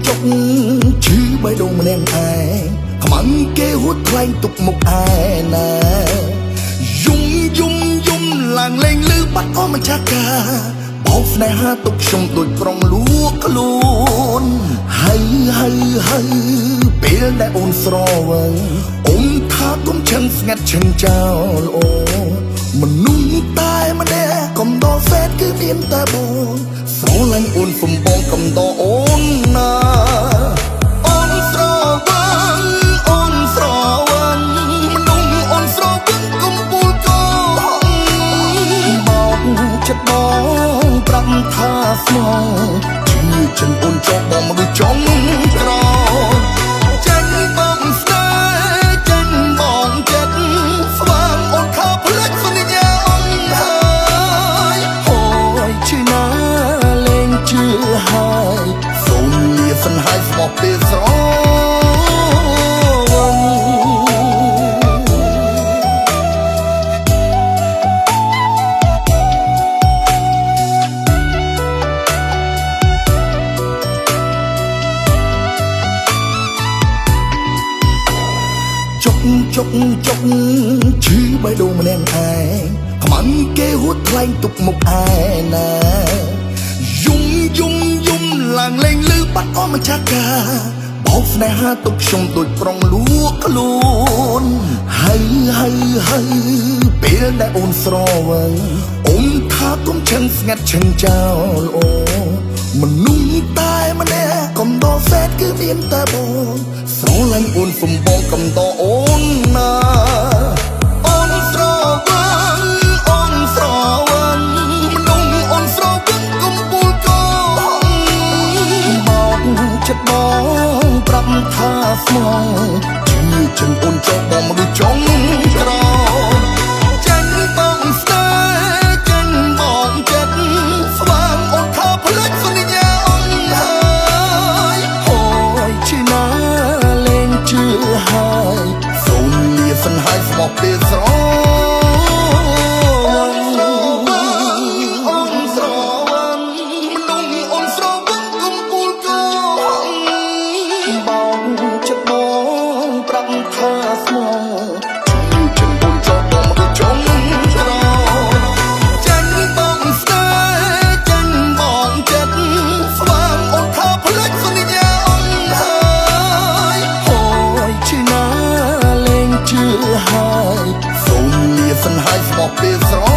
ចុកឈឺបេះដូងម្នាក់ឯងខ្មាំងគេហួតខ្លែងទុកមុខឯណាយំឡើងលេងលឺបាត់អស់មិនចាស់កាបោកស្នេហាទុកខ្ញុំដូចប្រុងលួងខ្លួនហើយពេលដែលអូនស្រវឹងអូនថាទុំឈឹងស្ងាត់ឈឹងចោលអូមនុស្សតែម្នាក់កំដរសេតគឺមានតែបងស្រឡាញ់អូនសំបងកំដរអូនណាអូនស្រវឹងមនុស្សអូនស្រវឹងកំពូលកោបោកចិត្តបងប្រាប់ថាស្មោជឿចិនអូនចោលបងមនុស្សចំក្រចេញបងស្នេហ៍ចេញបងចិត្តស្វាងអូនថាផ្លេចសន្យាអូនហើយហូយឈឺណាលែងជឿហើយសូមលាសិនហើយស្មោះពេលស្រចុកឈឺបេះដូងម្នាក់ឯងខ្មាំងគេហួតខ្លែងទុកមុខឯណាយំឡើងលេងលឺបាត់អស់មិនចាស់កាបោកស្នេហាទុកខ្ញុំដូចប្រុងលួងខ្លួនហើយពេលដែលអូនស្រវឹងអូនថាទុំឈឹងស្ងាត់ឈឹងចោលអូមនុស្សតែម្នាក់កំដរសេតគឺមានតែបងស្រឡាញ់អូនសំបងកំដរអូនណាអូនស្រវឹងមនុស្សអូនស្រវឹងកំពូលកោបោកចិត្តបងប្រាប់ថាស្មោជឿចិនអូនចោលបងមនុស្សចំក្រចេញបងស្នេហ៍ចេញបងចិត្តស្វាងអូនថាផ្លេចសន្យាអូនហើយហូយឈឺណាលែងជឿហើយសូមលាសិនហើយស្មោះពេលស្រហើយសូមលាសិនហើយស្មោះពេលស្រ